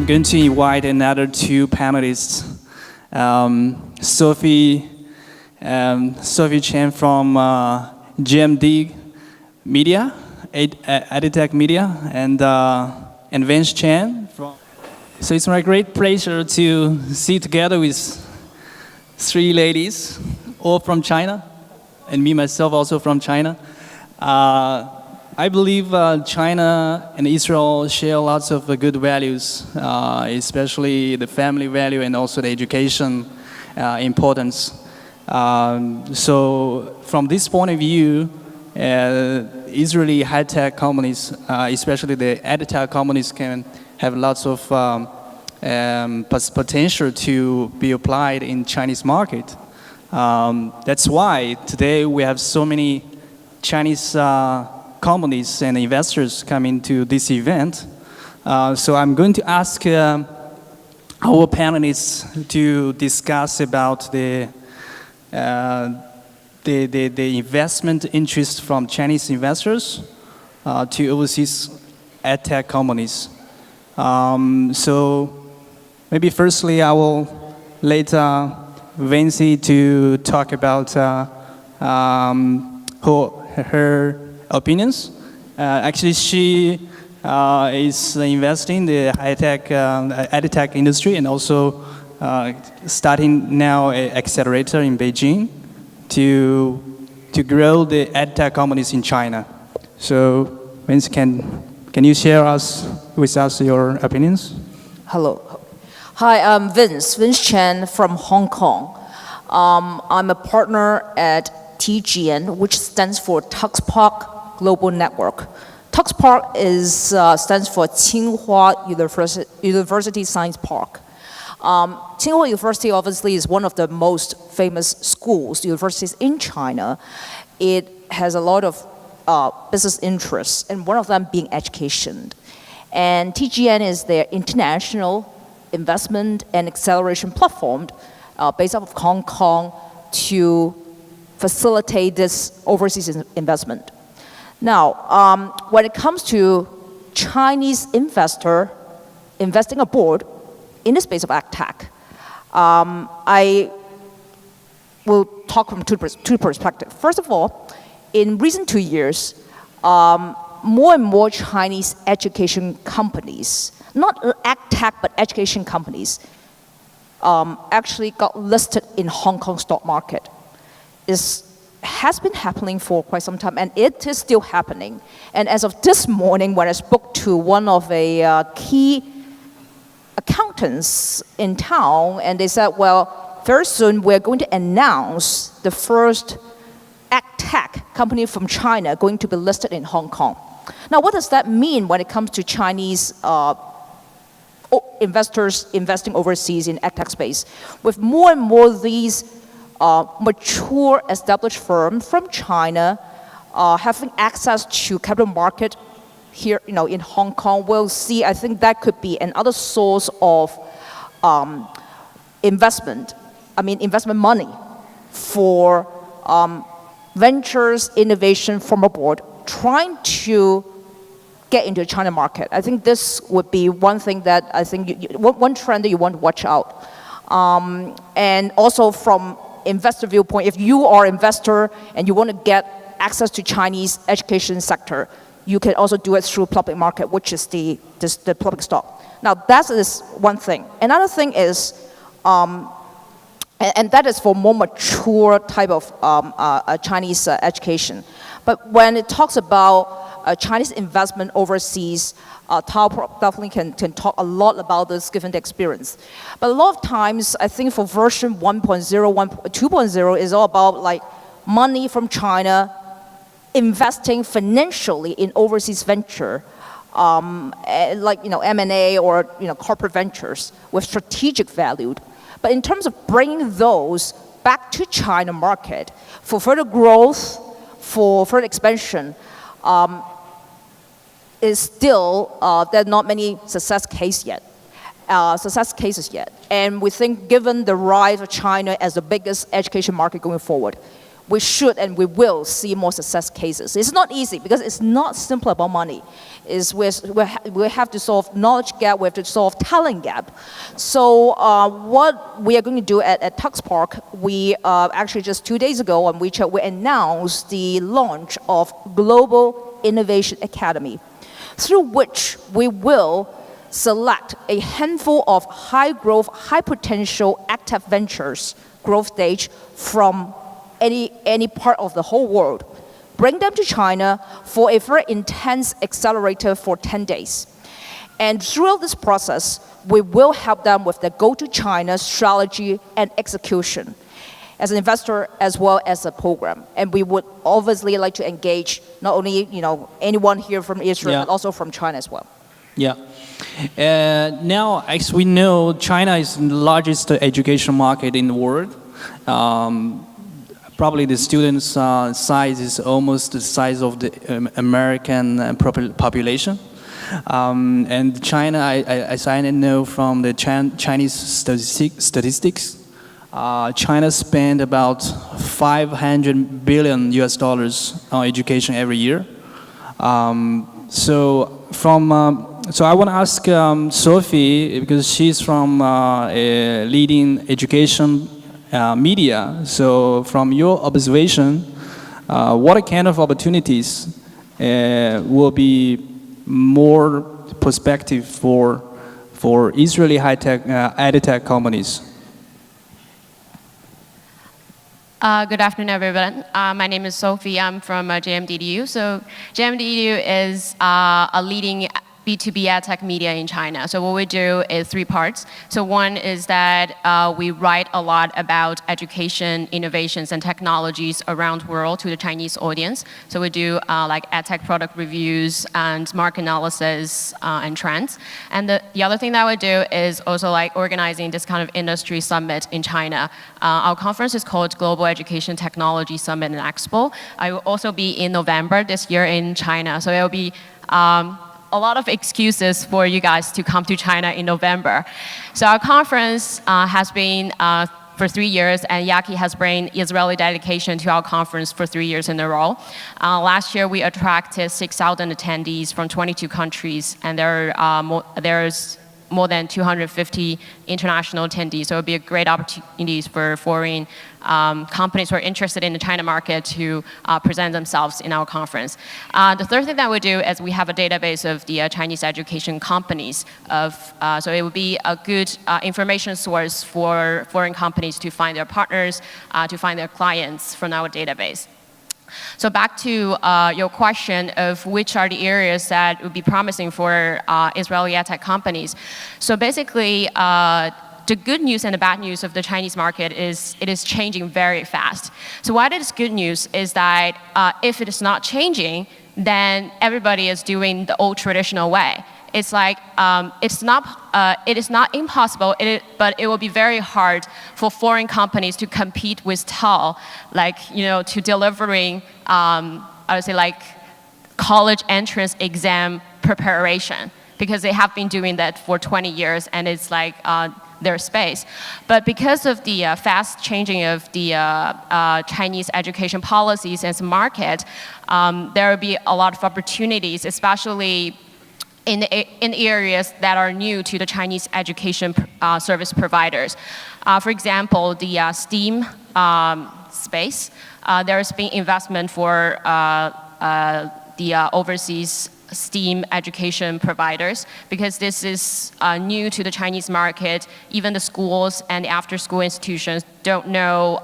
I'm going to invite another two panelists, Sophie Chen from JMDedu Media, EdTech Media, and Vince Chen. So it's my great pleasure to sit together with three ladies, all from China, and me myself also from China. I believe China and Israel share lots of good values, especially the family value and also the education importance. So from this point of view, Israeli high-tech companies, especially the EdTech companies, can have lots of potential to be applied in Chinese market. That's why today we have so many Chinese companies and investors coming to this event. So I'm going to ask our panelists to discuss about the investment interest from Chinese investors to overseas EdTech companies. So maybe firstly I will let Vince to talk about her opinions. Actually, she is investing in the high-tech EdTech industry and also starting now an accelerator in Beijing to grow the EdTech companies in China. So, Vince, can you share with us your opinions? Hello. Hi, I'm Vince Chen from Hong Kong. I'm a partner at TGN, which stands for Tuxpark Global Network. Tuxpark stands for Tsinghua University Science Park. Tsinghua University obviously is one of the most famous universities in China. It has a lot of business interests, and one of them being education. And TGN is their international investment and acceleration platform based out of Hong Kong to facilitate this overseas investment. Now, when it comes to Chinese investor investing abroad in the space of EdTech, I will talk from two perspectives. First of all, in recent 2 years, more and more Chinese education companies, not EdTech, but education companies, actually got listed in Hong Kong stock market. Has been happening for quite some time, and it is still happening. And as of this morning, when I spoke to one of the key accountants in town, and they said, well, very soon we're going to announce the first EdTech company from China going to be listed in Hong Kong. Now, what does that mean when it comes to Chinese investors investing overseas in EdTech space? With more and more of these mature established firms from China having access to capital market here, in Hong Kong, we'll see. I think that could be another source of investment money for ventures, innovation from abroad, trying to get into the China market. I think this would be one thing that I think one trend that you want to watch out. And also from investor viewpoint, if you are an investor and you want to get access to Chinese education sector, you can also do it through public market, which is the public stock. Now, that is one thing. Another thing is, and that is for more mature type of Chinese education. But when it talks about Chinese investment overseas, Tao definitely can talk a lot about this given the experience. But a lot of times, I think for version 1.0, 2.0 is all about like money from China investing financially in overseas venture, like M&A or corporate ventures with strategic value. But in terms of bringing those back to China market for further growth, for further expansion, is still, there are not many success cases yet. And we think given the rise of China as the biggest education market going forward, we should and we will see more success cases. It's not easy because it's not simply about money. We have to solve knowledge gap, we have to solve talent gap. So what we are going to do at TuxPark, we actually just 2 days ago on WeChat, we announced the launch of Global Innovation Academy, through which we will select a handful of high growth, high potential active ventures growth stage from any part of the whole world, bring them to China for a very intense accelerator for 10 days. And throughout this process, we will help them with the go-to-China strategy and execution as an investor as well as a program. And we would obviously like to engage not only anyone here from Israel, but also from China as well. Yeah. Now, as we know, China is the largest education market in the world. Probably the students' size is almost the size of the American population. And China, as I know from the Chinese statistics, China spent about $500 billion on education every year. So I want to ask Sophie, because she's from a leading education media. So from your observation, what kind of opportunities will be more perspective for Israeli high-tech EdTech companies? Good afternoon, everyone. My name is Sophie. I'm from JMDedu. So JMDedu is a leading B2B EdTech media in China. So what we do is 3 parts. So one is that we write a lot about education, innovations, and technologies around the world to the Chinese audience. So we do like EdTech product reviews and market analysis and trends. And the other thing that we do is also like organizing this kind of industry summit in China. Our conference is called Global Education Technology Summit and Expo. I will also be in November this year in China. So it will be a lot of excuses for you guys to come to China in November. So our conference has been for 3 years, and Yaki has brought Israeli dedication to our conference for 3 years in a row. Last year, we attracted 6,000 attendees from 22 countries, and there's more than 250 international attendees. So it would be a great opportunity for foreign companies who are interested in the China market to present themselves in our conference. The third thing that we do is we have a database of the Chinese education companies. So it would be a good information source for foreign companies to find their partners, to find their clients from our database. So back to your question of which are the areas that would be promising for Israeli EdTech companies. So basically, the good news and the bad news of the Chinese market is it is changing very fast. So what is good news is that if it is not changing, then everybody is doing the old traditional way. It's like it is not impossible, but it will be very hard for foreign companies to compete with TAL, like to delivering I would say like college entrance exam preparation, because they have been doing that for 20 years, and it's like their space. But because of the fast changing of the Chinese education policies and market, there will be a lot of opportunities, especially in areas that are new to the Chinese education service providers. For example, the STEAM space, there's been investment for the overseas STEAM education providers, because this is new to the Chinese market. Even the schools and after-school institutions don't know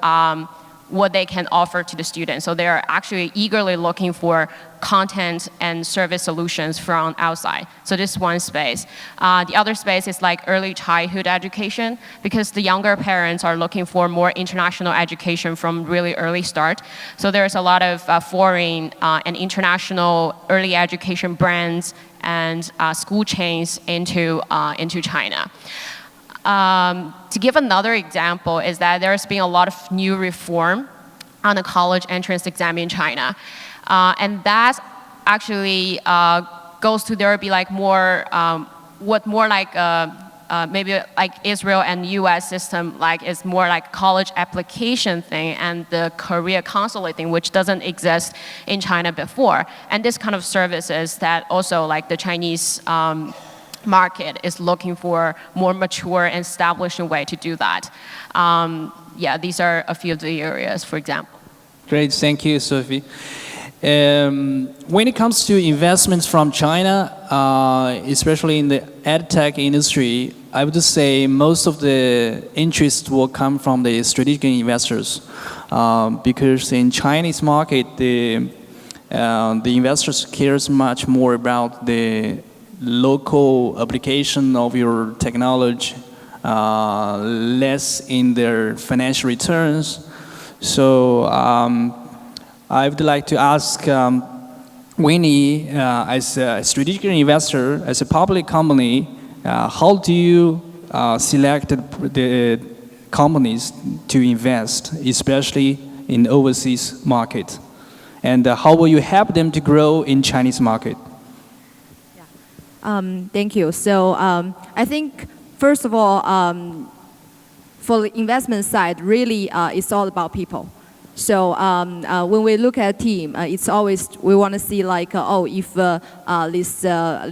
what they can offer to the students. So they're actually eagerly looking for content and service solutions from outside. So this is one space. The other space is like early childhood education, because the younger parents are looking for more international education from really early start. So there's a lot of foreign and international early education brands and school chains into China. To give another example is that there's been a lot of new reform on the college entrance exam in China. And that actually goes to there will be like more, more like maybe like Israel and US system, like it's more like college application thing and the career counseling thing, which doesn't exist in China before. And this kind of services that also like the Chinese market is looking for more mature and establishing way to do that. Yeah, these are a few of the areas, for example. Great, thank you, Sophie. When it comes to investments from China, especially in the EdTech industry, I would just say most of the interest will come from the strategic investors, because in Chinese market, the investors cares much more about the local application of your technology, less in their financial returns. So I would like to ask Winnie, as a strategic investor, as a public company, how do you select the companies to invest, especially in overseas market? And how will you help them to grow in Chinese market? Thank you. So I think, first of all, for the investment side, really it's all about people. So when we look at a team, it's always, we want to see like, if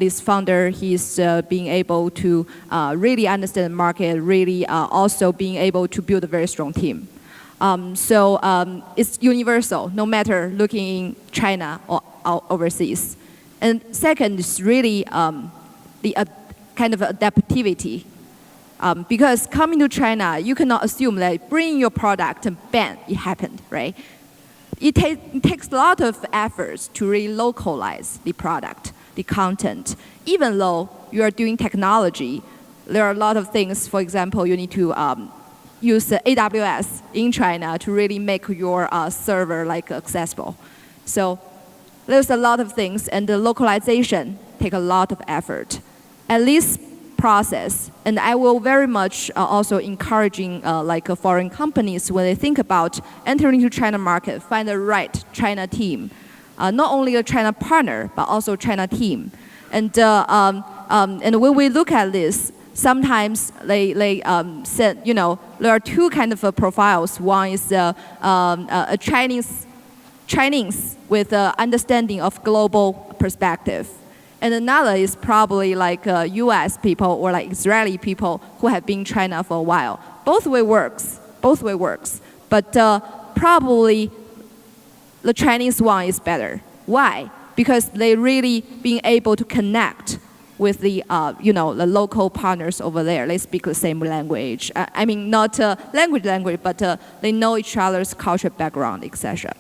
this founder, he's being able to really understand the market, really also being able to build a very strong team. So it's universal, no matter looking in China or overseas. And second is really the kind of adaptivity. Because coming to China, you cannot assume that bring your product and bam, it happened, right? It takes a lot of efforts to really localize the product, the content. Even though you are doing technology, there are a lot of things. For example, you need to use AWS in China to really make your server like accessible. So there's a lot of things, and the localization take a lot of effort. At least process, and I will very much also encouraging foreign companies when they think about entering into China market, find the right China team, not only a China partner but also China team, and when we look at this, sometimes they said there are two kind of profiles. One is a Chinese with understanding of global perspective. And another is probably like US people or like Israeli people who have been in China for a while. Both way works. But probably the Chinese one is better. Why? Because they really being able to connect with the the local partners over there. They speak the same language. I mean, not language, but they know each other's cultural background, etc.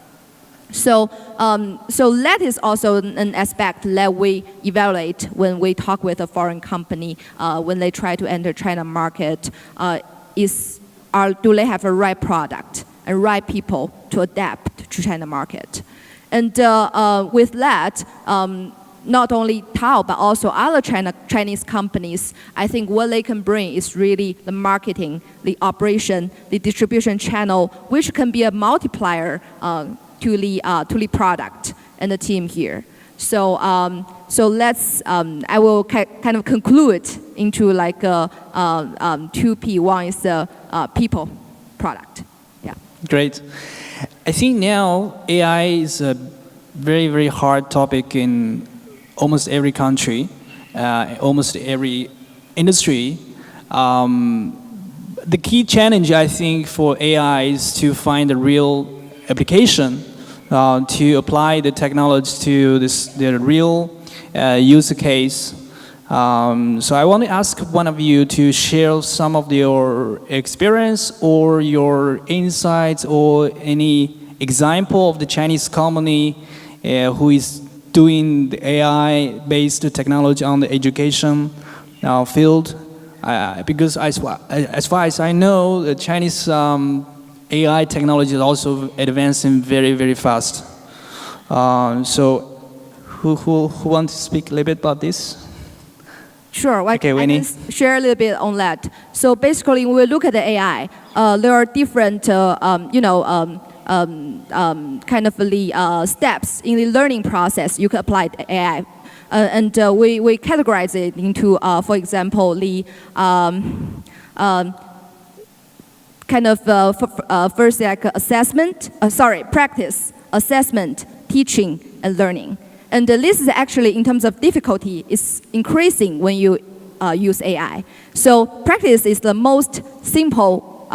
So that is also an aspect that we evaluate when we talk with a foreign company when they try to enter China market. Do they have a right product and right people to adapt to China market? And with that, not only Tao but also other Chinese companies, I think what they can bring is really the marketing, the operation, the distribution channel, which can be a multiplier to the product and the team here. So let's I will kind of conclude into like two P. One is the people, product. Yeah. Great. I think now AI is a very, very hard topic in almost every country, almost every industry. The key challenge, I think, for AI is to find a real application to apply the technology to the real use case. So I want to ask one of you to share some of your experience or your insights or any example of the Chinese company who is doing the AI-based technology on the education field. Because as far as I know, the Chinese AI technology is also advancing very, very fast. So who wants to speak a little bit about this? Sure, okay, I can share a little bit on that. So basically, when we look at the AI, there are different, kind of the steps in the learning process you can apply the AI. And we categorize it into, for example, the kind of first like assessment, practice, assessment, teaching, and learning. And this is actually, in terms of difficulty, is increasing when you use AI. So practice is the most simple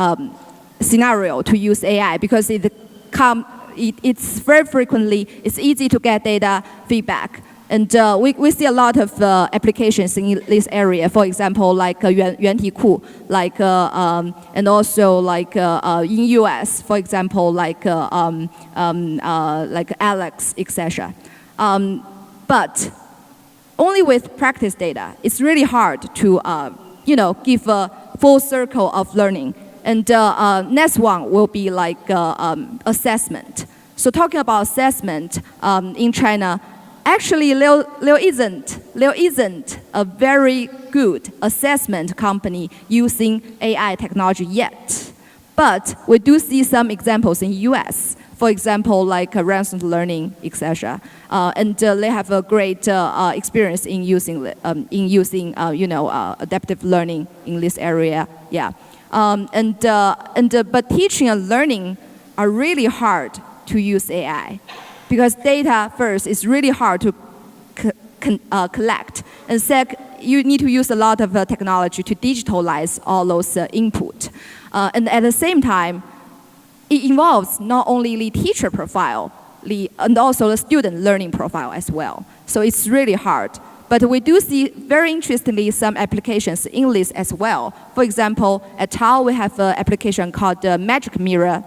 scenario to use AI because it's very frequently, it's easy to get data feedback. And we see a lot of applications in this area. For example, like 原题库, like and also like in US, for example, like Alex, etc. But only with practice data, it's really hard to give a full circle of learning. And next one will be like assessment. So talking about assessment in China, actually, there isn't a very good assessment company using AI technology yet. But we do see some examples in US. For example, like Ransom Learning, etc. And they have a great experience in using adaptive learning in this area. Yeah. But teaching and learning are really hard to use AI. Because data, first, is really hard to collect. And second, you need to use a lot of technology to digitalize all those input. And at the same time, it involves not only the teacher profile, and also the student learning profile as well. So it's really hard. But we do see, very interestingly, some applications in this as well. For example, at TAL, we have an application called Magic Mirror.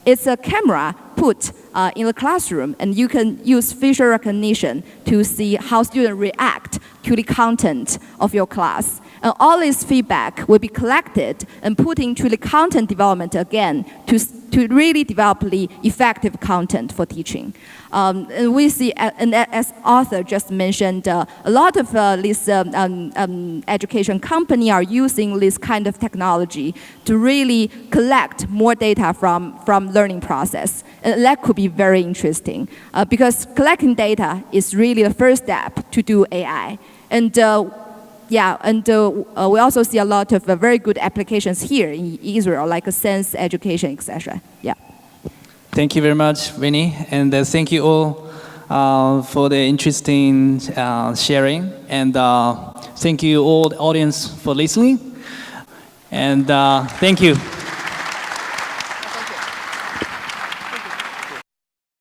It's a camera put in the classroom, and you can use facial recognition to see how students react to the content of your class. And all this feedback will be collected and put into the content development again to really develop the effective content for teaching. And we see, and as Arthur just mentioned, a lot of these education companies are using this kind of technology to really collect more data from learning process. And that could be very interesting because collecting data is really the first step to do AI. And we also see a lot of very good applications here in Israel, like sense education, etc. Yeah. Thank you very much, Winnie, and thank you all for the interesting sharing, and thank you all the audience for listening, and thank you.